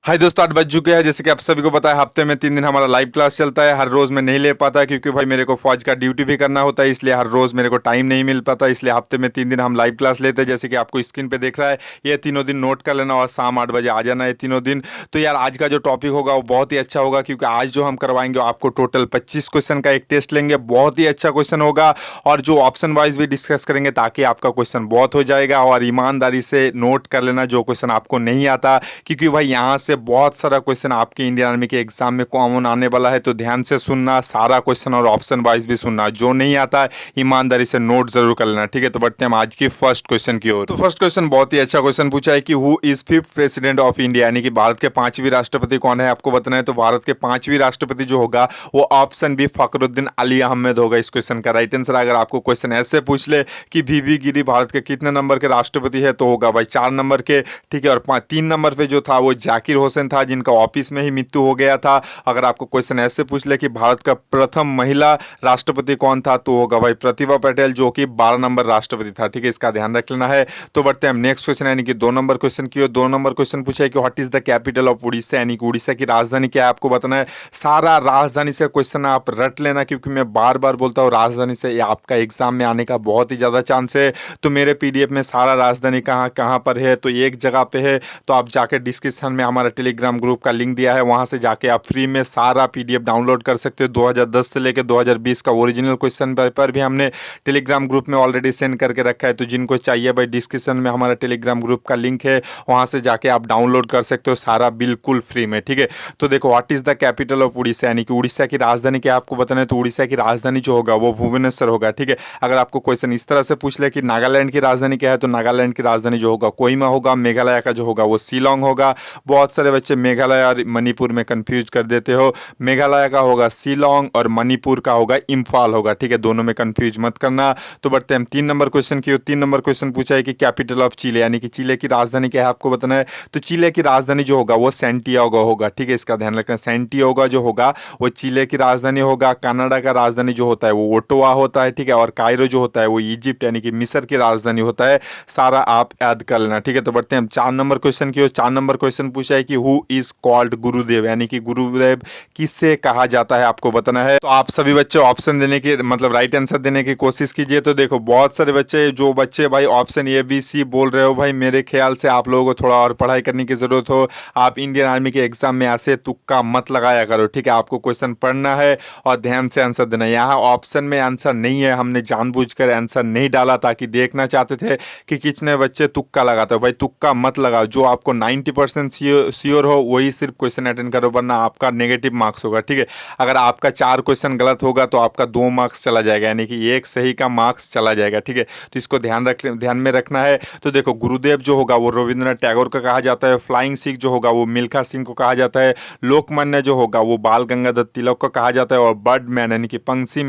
हाय दोस्तों, 8 बज चुके हैं। जैसे कि आप सभी को पता है, हफ्ते में 3 दिन हमारा लाइव क्लास चलता है। हर रोज मैं नहीं ले पाता क्योंकि भाई मेरे को फौज का ड्यूटी भी करना होता है, इसलिए हर रोज मेरे को टाइम नहीं मिल पाता। इसलिए हफ्ते में 3 दिन हम लाइव क्लास लेते हैं। जैसे कि आपको स्क्रीन पे देख रहा है, ये तीनों दिन नोट कर लेना और शाम 8 बजे आ जाना है तीनों दिन। तो यार आज का जो टॉपिक होगा वो बहुत ही अच्छा होगा, क्योंकि आज जो हम करवाएंगे आपको टोटल 25 क्वेश्चन का एक टेस्ट लेंगे। बहुत ही अच्छा क्वेश्चन होगा और जो ऑप्शन वाइज भी डिस्कस करेंगे ताकि आपका क्वेश्चन बहुत हो जाएगा। और ईमानदारी से नोट कर लेना जो क्वेश्चन आपको नहीं आता, क्योंकि भाई यहाँ से बहुत सारा क्वेश्चन आपके इंडियन आर्मी के एग्जाम में कॉमन आने वाला है। तो ध्यान से सुनना सारा क्वेश्चन और ऑप्शन वाइज भी सुनना। जो नहीं आता है ईमानदारी से नोट जरूर कर लेना, ठीक है। तो बढ़ते हैं हम आज की फर्स्ट क्वेश्चन की ओर। तो फर्स्ट क्वेश्चन बहुत ही अच्छा क्वेश्चन पूछा है कि who is fifth president of India, यानी कि भारत के 5वीं राष्ट्रपति कौन है, आपको बताना है। तो भारत के 5वीं राष्ट्रपति जो होगा वो ऑप्शन बी फखरुद्दीन अली अहमद होगा इस क्वेश्चन का राइट आंसर। अगर आपको क्वेश्चन ऐसे पूछ ले कि वीवी गिरी भारत के कितने नंबर के राष्ट्रपति है, तो होगा भाई 4 नंबर के, ठीक है। और 3 नंबर पे जो था वो जाकिर हुसैन था, जिनका ऑफिस में ही मृत्यु हो गया था। अगर आपको क्वेश्चन ऐसे पूछ ले कि भारत का प्रथम महिला राष्ट्रपति कौन था, तो होगा भाई प्रतिभा पटेल, जो कि 12 नंबर राष्ट्रपति था, ठीक है। इसका ध्यान रख लेना है। तो बढ़ते हैं हम नेक्स्ट क्वेश्चन, यानी कि 2 नंबर क्वेश्चन की ओर। 2 नंबर क्वेश्चन पूछा है कि what is the capital of Orissa, यानी कि उड़ीसा की राजधानी क्या है, आपको बताना है। सारा राजधानी से क्वेश्चन आप रट लेना, क्योंकि मैं बार बार बोलता हूँ राजधानी से आपका एग्जाम में आने का बहुत ही ज्यादा चांस है। तो मेरे पीडीएफ में सारा राजधानी कहाँ कहाँ पर है, तो एक जगह पे है। तो आप जाके डिस्क्रिप्शन में हमारा टेलीग्राम ग्रुप का लिंक दिया है, वहां से जाके आप फ्री में सारा पीडीएफ डाउनलोड कर सकते हो। 2010 से लेकर 2020 का ओरिजिनल क्वेश्चन पेपर भी हमने टेलीग्राम ग्रुप में ऑलरेडी सेंड करके रखा है। तो जिनको चाहिए भाई डिस्क्रिप्शन में हमारा टेलीग्राम ग्रुप का लिंक है, वहां से जाके आप डाउनलोड कर सकते हो सारा बिल्कुल फ्री में, ठीक है। तो देखो what is the capital of Orissa, यानी कि उड़ीसा की राजधानी क्या आपको बताना है। तो उड़ीसा की राजधानी जो होगा वो भुवनेश्वर होगा, ठीक है। अगर आपको क्वेश्चन इस तरह से पूछ ले कि नागालैंड की राजधानी क्या है, तो नागालैंड की राजधानी जो होगा कोहिमा होगा। मेघालय का जो होगा वो शिलोंग होगा। बहुत सारे बच्चे मेघालय और मणिपुर में कंफ्यूज कर देते हो। मेघालय का होगा शिलोंग और मणिपुर का होगा इम्फाल होगा, ठीक है। दोनों में कंफ्यूज मत करना। तो बढ़ते हैं हम 3 नंबर क्वेश्चन की। 3 नंबर क्वेश्चन पूछा है कि कैपिटल ऑफ चिले, यानी कि चिले की राजधानी क्या है, आपको बताना है। तो चिले की राजधानी जो होगा वो सैंटियागो होगा, ठीक है। इसका ध्यान रखना, सैंटियागो जो होगा वो चिले की राजधानी होगा। कनाडा का राजधानी जो होता है वो ओटोवा होता है, ठीक है। और कायरो जो होता है वो इजिप्ट यानी कि मिस्र की राजधानी होता है। सारा आप याद कर लेना, ठीक है। तो बढ़ते हैं हम 4 नंबर क्वेश्चन की। 4 नंबर क्वेश्चन पूछा है कि हु इज कॉल्ड गुरुदेव, यानी कि गुरुदेव किससे कहा जाता है, आपको बताना है। तो आप सभी बच्चे ऑप्शन देने की मतलब राइट आंसर देने की कोशिश कीजिए। तो देखो बहुत सारे बच्चे जो बच्चे भाई ऑप्शन ए बी सी बोल रहे हो, भाई मेरे ख्याल से आप लोगों को थोड़ा और पढ़ाई करने की जरूरत हो। आप इंडियन आर्मी के एग्जाम में ऐसे तुक्का मत लगाया करो, ठीक है। आपको क्वेश्चन पढ़ना है और ध्यान से आंसर देना है। यहाँ ऑप्शन में आंसर नहीं है, हमने जानबूझकर आंसर नहीं डाला ताकि देखना चाहते थे कि कितने बच्चे तुक्का लगाते हो। भाई तुक्का मत लगाओ, जो आपको 90% श्योर हो वही सिर्फ क्वेश्चन अटेंड करो, वरना आपका नेगेटिव मार्क्स होगा, ठीक है। अगर आपका 4 क्वेश्चन गलत होगा तो आपका 2 मार्क्स चला जाएगा, यानी कि 1 सही का मार्क्स चला जाएगा, ठीक है। तो इसको ध्यान में रखना है। तो देखो गुरुदेव जो होगा वो रविंद्रनाथ टैगोर का कहा जाता है। फ्लाइंग सिख जो होगा वो मिल्खा सिंह को कहा जाता है। लोकमान्य जो होगा वो बाल गंगाधर तिलक को कहा जाता है। और बर्ड मैन यानी कि पंछी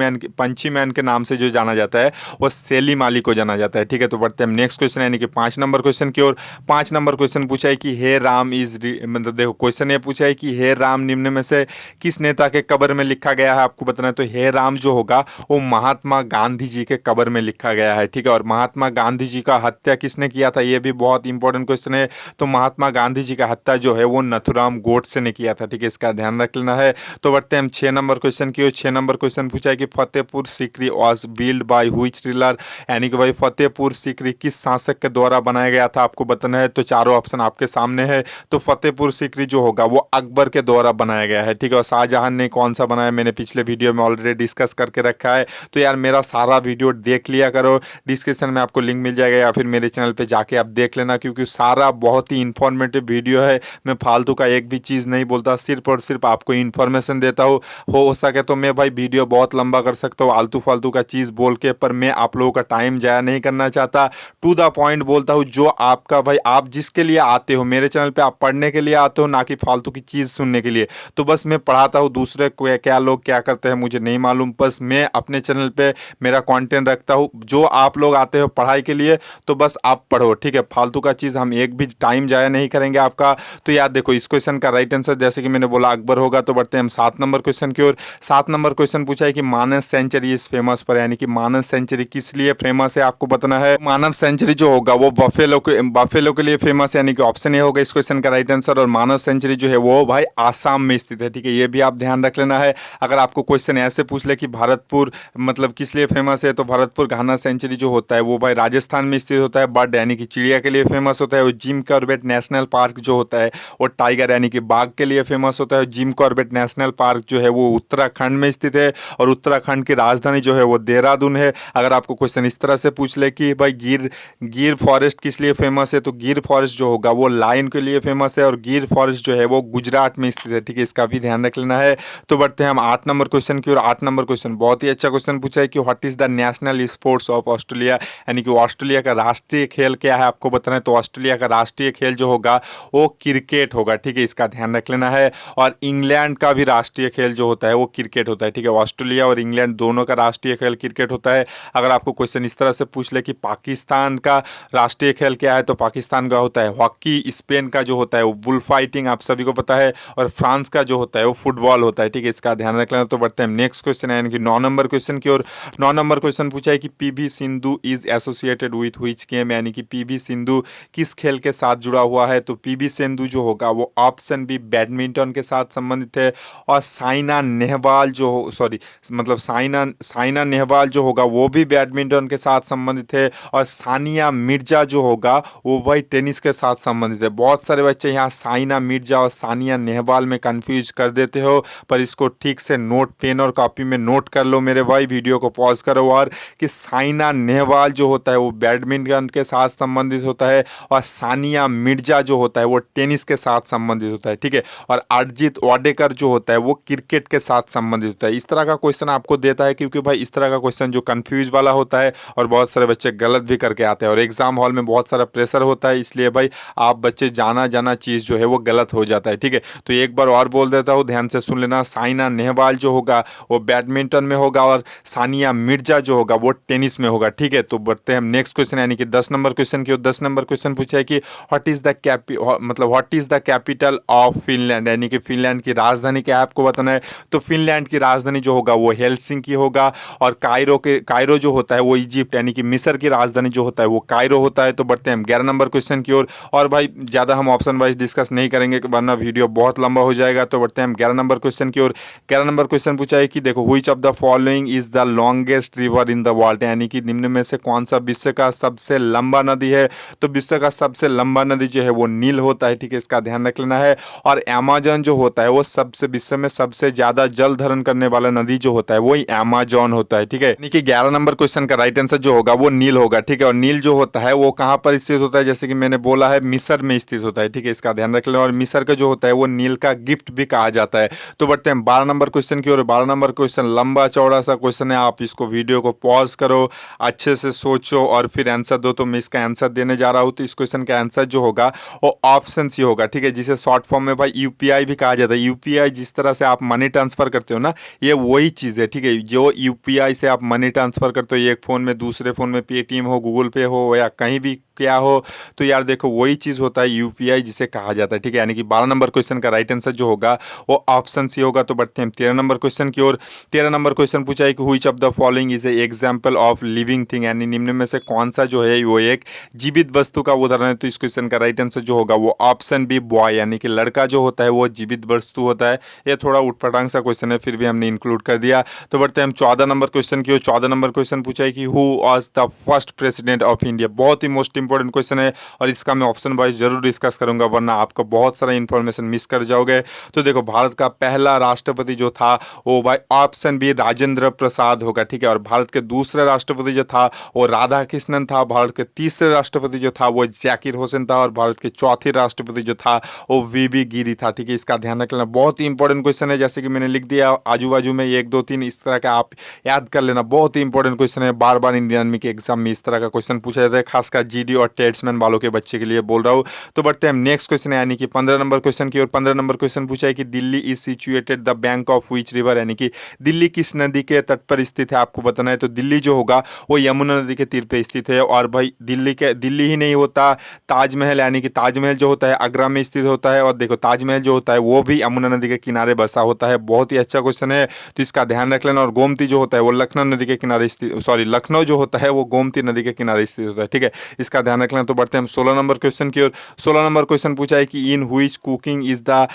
मैन के नाम से जो जाना जाता है वो सेलिम अली को जाना जाता है, ठीक है। तो बढ़ते हैं नेक्स्ट क्वेश्चन, यानी कि 5 नंबर क्वेश्चन की ओर। 5 नंबर क्वेश्चन पूछा है कि हे राम इज मतलब देखो क्वेश्चन ये पूछा है कि हे राम निम्न में से किस नेता के कब्र में लिखा गया है, आपको बताना है। तो हे राम जो होगा वो महात्मा गांधी जी के कब्र में लिखा गया है, ठीक है। और महात्मा गांधी जी का हत्या किसने किया था, ये भी बहुत इंपॉर्टेंट क्वेश्चन है। तो महात्मा गांधी जी का हत्या जो है वो नथुराम गोडसे ने किया था, ठीक है। इसका ध्यान रख लेना है। तो बढ़ते हैं हम 6 नंबर क्वेश्चन की ओर। 6 नंबर क्वेश्चन पूछा है कि Fatehpur Sikri was build by which ruler, यानी कि भाई फतेहपुर सीकरी किस शासक के द्वारा बनाया गया था, आपको बताना है। तो चारों ऑप्शन आपके सामने है। तो फतेहपुर सीकरी जो होगा वो अकबर के द्वारा बनाया गया है, ठीक है। और शाहजहां ने कौन सा बनाया, मैंने पिछले वीडियो में ऑलरेडी डिस्कस करके रखा है। तो यार मेरा सारा वीडियो देख लिया करो, डिस्क्रिप्शन में आपको लिंक मिल जाएगा या फिर मेरे चैनल पे जाके आप देख लेना, क्योंकि सारा बहुत ही इंफॉर्मेटिव वीडियो है। मैं फालतू का एक भी चीज़ नहीं बोलता, सिर्फ और सिर्फ आपको इन्फॉर्मेशन देता हूँ। हो सके तो मैं भाई वीडियो बहुत लंबा कर सकता हूँ आलतू फालतू का चीज़ बोल के, पर मैं आप लोगों का टाइम जाया नहीं करना चाहता। टू द पॉइंट बोलता हूँ, जो आपका भाई आप जिसके लिए आते हो मेरे चैनल पे, आप पढ़ने के लिए आते हो, ना कि फालतू की चीज़ सुनने के लिए। तो बस मैं पढ़ाता हूँ, दूसरे क्या लोग क्या करते हैं मुझे नहीं मालूम। बस मैं अपने चैनल पे मेरा कंटेंट रखता हूँ। जो आप लोग आते हो पढ़ाई के लिए तो बस आप पढ़ो, ठीक है। फालतू का चीज़ हम एक भी टाइम जाया नहीं करेंगे आपका। तो याद देखो इस क्वेश्चन का राइट आंसर जैसे कि मैंने बोला अकबर होगा। तो बढ़ते हैं हम 7 नंबर क्वेश्चन की ओर। 7 नंबर क्वेश्चन पूछा है कि मानस सेंचुरी इज फेमस पर, यानी कि मानस सेंचुरी किस लिए फेमस है, आपको बताना है। मानस सेंचुरी जो होगा वो बफेलो के लिए फेमस, यानी कि ऑप्शन ए होगा इस क्वेश्चन का राइट आंसर। आंसर। और मानस सेंचुरी जो है वो भाई आसाम में स्थित है, ठीक है, ये भी आप ध्यान रख लेना है। अगर आपको क्वेश्चन ऐसे पूछ ले कि भरतपुर मतलब किस लिए फेमस है, तो भरतपुर घाना सेंचुरी जो होता है वो भाई राजस्थान में स्थित होता है, बर्ड यानी कि चिड़िया के लिए फेमस होता है। और जिम कॉर्बेट नेशनल पार्क जो होता है वो टाइगर यानी कि बाघ के लिए फेमस होता है। जिम कॉर्बेट नेशनल पार्क जो है वो उत्तराखंड में स्थित है, और उत्तराखंड की राजधानी जो है वो देहरादून है। अगर आपको क्वेश्चन इस तरह से पूछ ले कि भाई गिर गिर फॉरेस्ट किस लिए फेमस है, तो गिर फॉरेस्ट जो होगा वो लायन के लिए फेमस है, और गिर फॉरेस्ट जो है वो गुजरात में स्थित है, ठीक है, इसका भी ध्यान रख लेना है। तो बढ़ते हैं हम 8 नंबर क्वेश्चन की ओर। 8 नंबर क्वेश्चन बहुत ही अच्छा क्वेश्चन पूछा है कि what is the national sports of Australia, यानी कि ऑस्ट्रेलिया का राष्ट्रीय खेल क्या है आपको बताना है। तो ऑस्ट्रेलिया का राष्ट्रीय खेल जो होगा वो क्रिकेट होगा, ठीक है, इसका ध्यान रख लेना है। और इंग्लैंड का भी राष्ट्रीय खेल जो होता है वो क्रिकेट होता है, ठीक है, ऑस्ट्रेलिया और इंग्लैंड दोनों का राष्ट्रीय खेल क्रिकेट होता है। अगर आपको क्वेश्चन इस तरह से पूछ ले कि पाकिस्तान का राष्ट्रीय खेल क्या है, तो पाकिस्तान का होता है हॉकी, स्पेन का जो होता है वो बुल फाइटिंग, आप सभी को पता है, और फ्रांस का जो होता है वो फुटबॉल होता है, ठीक है, इसका ध्यान रख लेना। तो बढ़ते हैं नेक्स्ट क्वेश्चन है, यानी कि 9 नंबर क्वेश्चन की ओर। 9 नंबर क्वेश्चन पूछा है कि PV Sindhu is associated with which game, यानी कि पीवी सिंधु किस खेल के साथ जुड़ा हुआ है। तो पीवी सिंधु जो होगा वो ऑप्शन बी बैडमिंटन के साथ संबंधित है, और साइना नेहवाल जो सॉरी मतलब साइना साइना नेहवाल जो होगा वो भी बैडमिंटन के साथ संबंधित है, और सानिया मिर्जा जो होगा वो वही टेनिस के साथ संबंधित है। बहुत सारे बच्चे यहाँ साइना मिर्जा और सानिया नेहवाल में कंफ्यूज कर देते हो, पर इसको ठीक से नोट पेन और कॉपी में नोट कर लो मेरे भाई, वीडियो को पॉज करो, और कि साइना नेहवाल जो होता है वो बैडमिंटन के साथ संबंधित होता है, और सानिया मिर्जा जो होता है वो टेनिस के साथ संबंधित होता है, ठीक है, और अरिजीत वाडेकर जो होता है वो क्रिकेट के साथ संबंधित होता है। इस तरह का क्वेश्चन आपको देता है, क्योंकि भाई इस तरह का क्वेश्चन जो कंफ्यूज वाला होता है और बहुत सारे बच्चे गलत भी करके आते हैं, और एग्जाम हॉल में बहुत सारा प्रेशर होता है, इसलिए भाई आप बच्चे जाना जाना चीज़ जो है वो गलत हो जाता है, ठीक है। तो एक बार और बोल देता हूँ, ध्यान से सुन लेना, साइना नेहवाल जो होगा वो बैडमिंटन में होगा, और सानिया मिर्जा जो होगा वो टेनिस में होगा, ठीक है। तो बढ़ते हैं हम नेक्स्ट क्वेश्चन, यानी कि 10 नंबर क्वेश्चन की। 10 नंबर क्वेश्चन पूछा है कि what is the capital of Finland, यानी कि फिनलैंड की राजधानी क्या है आपको बताना है। तो फिनलैंड की राजधानी जो होगा वो हेलसिंकी होगा, और कायरो जो होता है वो इजिप्ट यानी कि मिस्र की राजधानी जो होता है वो कायरो होता है। तो बढ़ते हैं हम 11 नंबर क्वेश्चन की ओर, और भाई ज़्यादा हम ऑप्शन वाइज डिस्कस नहीं करेंगे वरना वीडियो बहुत लंबा हो जाएगा। तो बढ़ते हैं हम 11 नंबर क्वेश्चन की ओर। 11 नंबर क्वेश्चन पूछा है कि देखो, which of the following is the longest river in the world, यानी कि निम्न में से कौन सा विश्व का सबसे लंबा नदी है। तो विश्व का सबसे लंबा नदी जो है वो नील होता है, ठीक है, इसका ध्यान रख लेना है। और अमेजन जो होता है वो सबसे विश्व में सबसे ज़्यादा जल धारण करने वाला नदी जो होता है वही अमेजन होता है, ठीक है, यानी कि 11 नंबर क्वेश्चन का राइट आंसर जो होगा वो नील होगा, ठीक है। और नील जो होता है वो कहाँ पर स्थित होता है, जैसे कि मैंने बोला है मिस्र में स्थित होता है, ठीक है, इसका ध्यान रख लेना। और मिस्र का जो होता है वो नील का गिफ्ट भी कहा जाता है। तो बढ़ते हैं 12 नंबर क्वेश्चन की ओर। 12 नंबर क्वेश्चन लंबा चौड़ा सा क्वेश्चन है, आप इसको वीडियो को पॉज करो, अच्छे से सोचो और फिर आंसर दो। तो मैं इसका आंसर देने जा रहा हूँ, तो इस क्वेश्चन का आंसर जो होगा वो ऑप्शन सी होगा, ठीक है, जिसे शॉर्ट फॉर्म में भाई यूपीआई भी कहा जाता है। यूपीआई जिस तरह से आप मनी ट्रांसफर करते हो ना, ये वही चीज़ है, ठीक है, जो यूपीआई से आप मनी ट्रांसफर करते हो, एक फ़ोन में दूसरे फ़ोन में पेटीएम हो, गूगल पे हो, या कहीं भी क्या हो, तो यार देखो वही चीज़ होता है यूपीआई जिसे कहा जाता है, ठीक है, यानी कि 12 नंबर क्वेश्चन का राइट आंसर जो होगा वो ऑप्शन सी होगा। तो बढ़ते हैं 13 नंबर क्वेश्चन की ओर। 13 नंबर क्वेश्चन पूछा है कि which of the following is a example of living thing, यानी निम्न में से कौन सा जो है वो एक जीवित वस्तु का उदाहरण है। तो इस क्वेश्चन का राइट आंसर जो होगा वो ऑप्शन बी बॉय, यानी कि लड़का जो होता है वो जीवित वस्तु होता है। ये थोड़ा उटपटांग सा क्वेश्चन है, फिर भी हमने इंक्लूड कर दिया। तो बढ़ते हैं हम 14 नंबर क्वेश्चन की ओर। 14 नंबर क्वेश्चन पूछा है कि who was the first president of India. बहुत ही मोस्ट इंपॉर्टेंट क्वेश्चन है, और इसका मैं ऑप्शन वाइज जरूर डिस्कस करूंगा वरना आपको बहुत सारा इंफॉर्मेशन मिस कर जाओगे। तो देखो, भारत का पहला राष्ट्रपति जो था वो भाई ऑप्शन बी राजेंद्र प्रसाद होगा, ठीक है। और भारत के दूसरे राष्ट्रपति जो था वो राधा कृष्णन था। भारत के तीसरे राष्ट्रपति जो था वो जाकिर हुसैन था, और भारत के चौथे राष्ट्रपति जो था वो वीवी गिरी था, ठीक है, इसका ध्यान रखना। बहुत ही इंपॉर्टेंट क्वेश्चन है, जैसे कि मैंने लिख दिया आजू बाजू में 1 2 3 इस तरह का आप याद कर लेना। बहुत ही इंपॉर्टेंट क्वेश्चन है, बार बार इंडियन आर्मी के एग्जाम में इस तरह का क्वेश्चन पूछा जाता है, खासकर जीडी और टेट्समैन वालों के बच्चे के लिए बोल रहा हूँ। तो बढ़ते हैं नेक्स्ट क्वेश्चन है, यानी कि 15 नंबर क्वेश्चन की ओर। 15 नंबर क्वेश्चन पूछा है कि Delhi is situated the bank of which river, यानी कि दिल्ली किस नदी के तट पर स्थित है आपको बताना है। तो दिल्ली जो होगा वो यमुना नदी के तीर पे स्थित है। और भाई दिल्ली ही नहीं होता, ताजमहल यानी कि ताजमहल जो होता है आगरा में स्थित होता है। और देखो, ताजमहल जो होता है वो भी यमुना नदी के किनारे बसा होता है। बहुत ही अच्छा क्वेश्चन है, तो इसका ध्यान रख लेना। और गोमती जो होता है वो लखनऊ नदी के किनारे स्थित, सॉरी, लखनऊ जो होता है वो गोमती नदी के किनारे स्थित होता है, ठीक है, इसका ध्यान रखना। तो बढ़ते हैं हम 16 नंबर क्वेश्चन की ओर। 16 नंबर क्वेश्चन पूछा है कि इन हुईच कुकिंग इज द,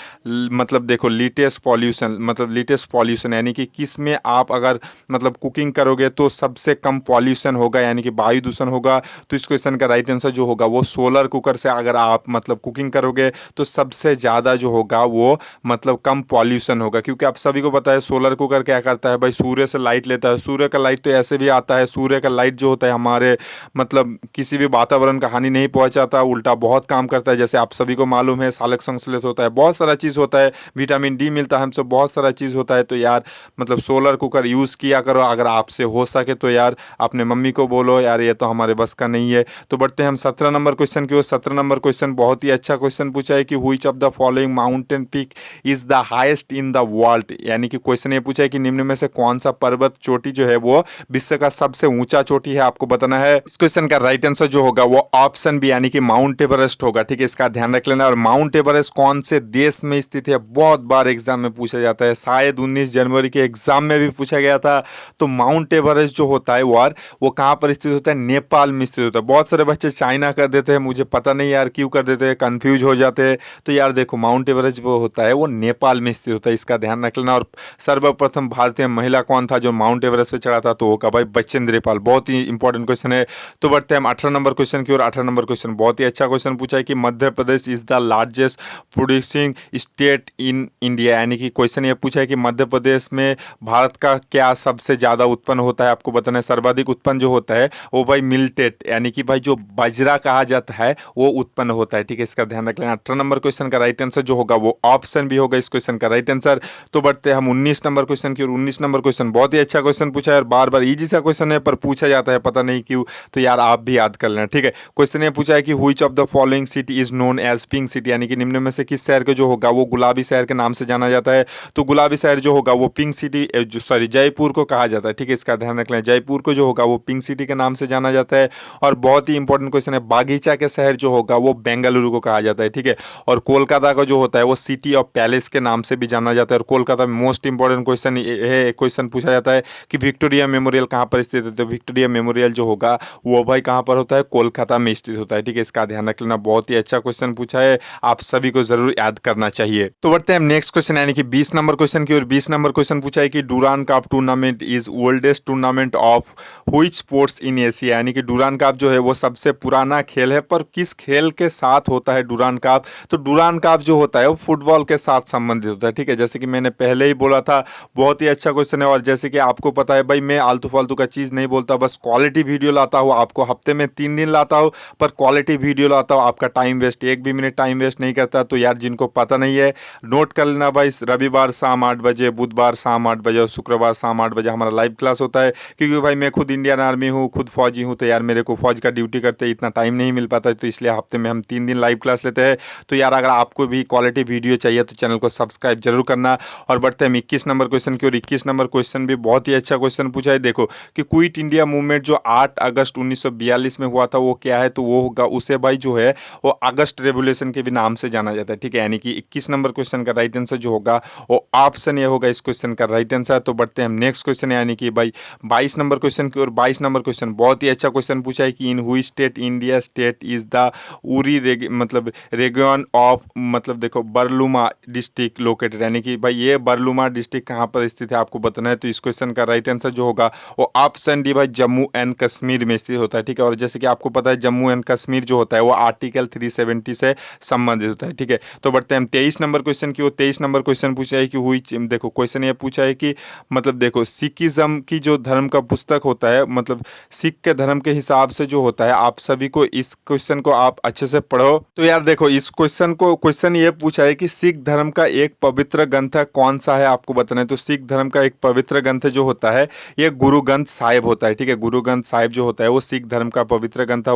मतलब देखो लीटेस्ट पॉल्यूशन, मतलब लीटेस्ट पॉल्यूशन यानी कि किस में आप अगर मतलब कुकिंग करोगे तो सबसे कम पॉल्यूशन होगा यानी कि वायु दूषण होगा। तो इस क्वेश्चन का राइट आंसर जो होगा वो सोलर कुकर से अगर आप मतलब कुकिंग करोगे तो सबसे ज़्यादा जो होगा वो मतलब कम पॉल्यूशन होगा। क्योंकि आप सभी को पता है सोलर कुकर क्या करता है भाई, सूर्य से लाइट लेता है। सूर्य का लाइट तो ऐसे भी आता है, सूर्य का लाइट जो होता है हमारे मतलब किसी भी वातावरण का हानि नहीं पहुंचाता, उल्टा बहुत काम करता है। जैसे आप सभी को मालूम है सालोक संश्लेष होता है, बहुत सारा चीज़ होता है, विटामिन डी मिलता है हमसे, बहुत सारा चीज़ होता है। तो यार मतलब सोलर कुकर यूज़ किया करो, अगर आपसे हो सके तो यार अपने मम्मी को बोलो यार, ये तो हमारे बस का नहीं है। तो बढ़ते हैं हम 17 नंबर क्वेश्चन की ओर। 17 नंबर क्वेश्चन बहुत ही अच्छा क्वेश्चन पूछा है कि which of the following mountain peak is the highest in the world, यानी कि क्वेश्चन ये पूछा है कि निम्न में से कौन सा पर्वत चोटी जो है वो विश्व का सबसे ऊंचा चोटी है, आपको बताना है। इस क्वेश्चन का राइट आंसर जो होगा वो ऑप्शन बी यानी कि माउंट एवरेस्ट होगा। ठीक है, इसका ध्यान रख लेना। और माउंट एवरेस्ट कौन से देश में स्थित है, बहुत बार एग्जाम में पूछा जाता है, शायद 19 जनवरी के एग्जाम में भी पूछा गया था। तो माउंट एवरेस्ट जो होता है वो कहाँ पर स्थित होता है, नेपाल में स्थित होता है। बहुत सारे बच्चे चाइना कर देते हैं, मुझे पता नहीं यार क्यों कर देते हैं, कंफ्यूज हो जाते हैं। तो यार देखो माउंट एवरेस्ट वो होता है वो नेपाल में स्थित होता है, इसका ध्यान रख लेना। और सर्वप्रथम भारतीय महिला कौन था जो माउंट एवरेस्ट पे चढ़ा था, तो होगा भाई बचेंद्री पाल। बहुत ही इंपॉर्टेंट क्वेश्चन है। तो बढ़ते हैं हम 18 नंबर क्वेश्चन की ओर। 18 नंबर क्वेश्चन बहुत ही अच्छा क्वेश्चन पूछा है कि Madhya Pradesh is the largest producing state in India, यानी कि क्वेश्चन ये पूछा है कि मध्य प्रदेश में भारत का क्या सबसे ज़्यादा उत्पन्न होता है, आपको बताना है। सर्वाधिक उत्पन्न जो होता है वो भाई मिल्टेट यानी कि भाई जो बाजरा कहा जाता है वो उत्पन्न होता है। ठीक है, इसका ध्यान रख लेना। 18 नंबर क्वेश्चन का राइट आंसर जो होगा वो ऑप्शन भी होगा इस क्वेश्चन का राइट आंसर। तो बढ़ते हैं हम 19 नंबर क्वेश्चन की ओर। 19 नंबर क्वेश्चन बहुत ही अच्छा क्वेश्चन पूछा है और बार बार इजी सा क्वेश्चन है पर पूछा जाता है, पता नहीं क्यों। तो यार आप भी याद कर लेना। ठीक है, क्वेश्चन ये पूछा है कि which of the following city is known as pink city, यानी कि निम्न में से किस शहर को जो होगा वो गुलाबी शहर के नाम से जाना जाता है। तो गुलाबी शहर जो होगा वो पिंक सिटी जो सॉरी जयपुर को कहा जाता है। ठीक है, इसका ध्यान रख लें, जयपुर को जो होगा वो पिंक सिटी के नाम से जाना जाता है। और बहुत ही इंपॉर्टेंट क्वेश्चन है, बागीचा के शहर जो होगा वो बेंगलुरु को कहा जाता है। ठीक है, और कोलकाता का जो होता है वो सिटी ऑफ पैलेस के नाम से भी जाना जाता है। और कोलकाता में मोस्ट इंपॉर्टेंट क्वेश्चन है, क्वेश्चन पूछा जाता है कि विक्टोरिया मेमोरियल कहाँ पर स्थित है। तो विक्टोरिया मेमोरियल जो होगा वो भाई कहाँ पर होता है, कोलकाता में स्थित होता है। ठीक है, इसका ध्यान रख लेना, बहुत ही अच्छा क्वेश्चन पूछा है, आप सभी को जरूर याद करना चाहिए। तो बढ़ते हैं हम नेक्स्ट क्वेश्चन यानी कि 20 नंबर क्वेश्चन की ओर। 20 नंबर क्वेश्चन पूछा है कि Durand cup tournament is oldest tournament of which sports in Asia, यानी कि डुरान कप जो है वो सबसे पुराना खेल है, पर किस खेल के साथ होता है डुरान कप। तो डुरान कप जो होता है वो फुटबॉल के साथ संबंधित होता है। ठीक है, जैसे कि मैंने पहले ही बोला था, बहुत ही अच्छा क्वेश्चन है। और जैसे कि आपको पता है भाई मैं आलतू फालतू का चीज़ नहीं बोलता, बस क्वालिटी वीडियो लाता हूँ, आपको हफ्ते में 3 दिन लाता हूँ, पर क्वालिटी वीडियो लाता हूँ, आपका टाइम वेस्ट, एक भी मिनट टाइम वेस्ट नहीं करता। तो यार जिनको पता नहीं है नोट कर लेना भाई, रविवार शाम 8 बजे, बुधवार शाम 8 बजे और शुक्रवार शाम 8 बजे हमारा लाइव क्लास होता है। क्योंकि भाई मैं खुद इंडियन आर्मी हूँ, खुद फौजी हूँ, तो यार मेरे को फौज का ड्यूटी करते इतना टाइम नहीं मिल पाता है, तो इसलिए हफ्ते में हम 3 दिन लाइव क्लास लेते हैं। तो यार अगर आपको भी क्वालिटी वीडियो चाहिए तो चैनल को सब्सक्राइब जरूर करना। और बढ़ते हैं 21 नंबर क्वेश्चन की ओर। 21 नंबर क्वेश्चन भी बहुत ही अच्छा क्वेश्चन पूछा है। देखो कि क्विट इंडिया मूवमेंट जो 8 अगस्त 1942 में हुआ था वो क्या है, तो वो होगा उसे भाई जो है वो अगस्त रेवोल्यूशन के भी नाम से जाना जाता है। ठीक है, यानी कि 21 नंबर क्वेश्चन का राइट आंसर जो होगा वो ऑप्शन ये होगा इस क्वेश्चन का राइट आंसर। तो बढ़ते हैं हम नेक्स्ट क्वेश्चन यानी कि भाई 22 नंबर क्वेश्चन की ओर। 22 नंबर क्वेश्चन बहुत ही अच्छा क्वेश्चन पूछा है कि इन हुई state India state is the Uri मतलब रेगियन ऑफ मतलब देखो बरलुमा डिस्ट्रिक्ट लोकेटेड, यानी कि भाई ये बरलुमा डिस्ट्रिक्ट कहाँ पर स्थित है आपको बताना है। तो इस क्वेश्चन का राइट आंसर जो होगा वो ऑप्शन डी भाई जम्मू एंड कश्मीर में स्थित होता है। ठीक है, और जैसे कि आपको पता है जम्मू एंड कश्मीर जो होता है वो आर्टिकल 370 से संबंधित होता है। ठीक है, तो बढ़ते हैं हम 23 नंबर क्वेश्चन की ओर। 23 नंबर क्वेश्चन पूछा है कि हुई देखो क्वेश्चन ये पूछा है कि मतलब देखो सिखिज्म की जो धर्म का पुस्तक होता है मतलब सिख के धर्म के हिसाब से जो होता है, आप सभी को इस क्वेश्चन को आप अच्छे से पढ़ो। तो यार देखो इस क्वेश्चन ये पूछा है कि सिख धर्म का एक पवित्र ग्रंथ कौन सा है आपको बताना है। तो सिख धर्म का एक पवित्र ग्रंथ जो होता है ये गुरु ग्रंथ साहिब होता है। ठीक है, गुरु ग्रंथ साहिब जो होता है वो सिख धर्म का पवित्र ग्रंथ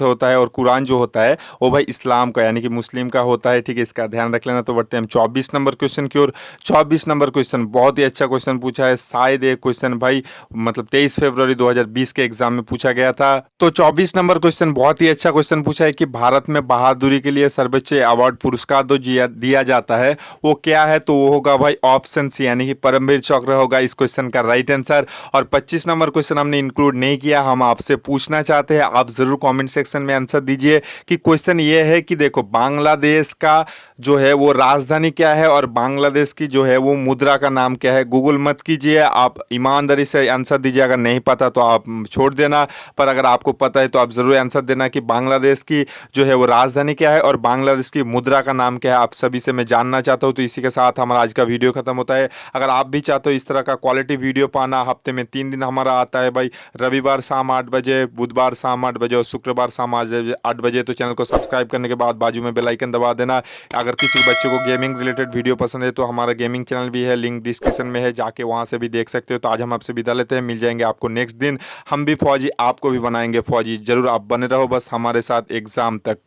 होता है। और कुरान जो होता है वो भाई इस्लाम का यानी कि मुस्लिम का होता है। ठीक है, इसका ध्यान रख लेना। तो बढ़ते हैं हम 24 नंबर क्वेश्चन की ओर। 24 नंबर क्वेश्चन बहुत ही अच्छा क्वेश्चन पूछा है, शायद ये क्वेश्चन भाई मतलब 23 फरवरी 2020 के एग्जाम में पूछा गया था। तो 24 नंबर क्वेश्चन बहुत ही अच्छा क्वेश्चन पूछा है कि भारत में बहादुरी के लिए सर्वोच्च अवार्ड पुरस्कार जो दिया जाता है वो क्या है, तो वो होगा भाई ऑप्शन सी यानी कि परमवीर चक्र होगा इस क्वेश्चन का राइट आंसर। और 25 नंबर क्वेश्चन हमने इंक्लूड नहीं किया, हम आपसे पूछना चाहते हैं आप ज़रूर कमेंट सेक्शन में आंसर दीजिए कि क्वेश्चन ये है कि देखो बांग्लादेश का जो है वो राजधानी क्या है और बांग्लादेश की जो है वो मुद्रा का नाम क्या है। गूगल मत कीजिए, आप ईमानदारी से आंसर दीजिए। अगर नहीं पता तो आप छोड़ देना, पर अगर आपको पता है तो आप ज़रूर आंसर देना कि बांग्लादेश की जो है वो राजधानी क्या है और बांग्लादेश की मुद्रा का नाम क्या है। आप सभी से मैं जानना चाहता हूँ। तो इसी के साथ हमारा आज का वीडियो खत्म होता है। अगर आप भी चाहते हो इस तरह का क्वालिटी वीडियो पाना, हफ्ते में 3 दिन हमारा आता है भाई, रविवार शाम 8 बजे, बुधवार शाम 8 बजे और शुक्रवार शाम 8 बजे। तो चैनल को सब्सक्राइब करने के बाद बाजू में बेल आइकन दबा देना। अगर किसी बच्चे को गेमिंग रिलेटेड वीडियो पसंद है तो हमारा गेमिंग चैनल भी है, लिंक डिस्क्रिप्शन में है, जाके वहाँ से भी देख सकते हो। तो आज हम आपसे विदा लेते हैं, मिल जाएंगे आपको नेक्स्ट दिन। हम भी फौजी, आपको भी बनाएंगे फौजी। जरूर आप बने रहो बस हमारे साथ एग्जाम तक।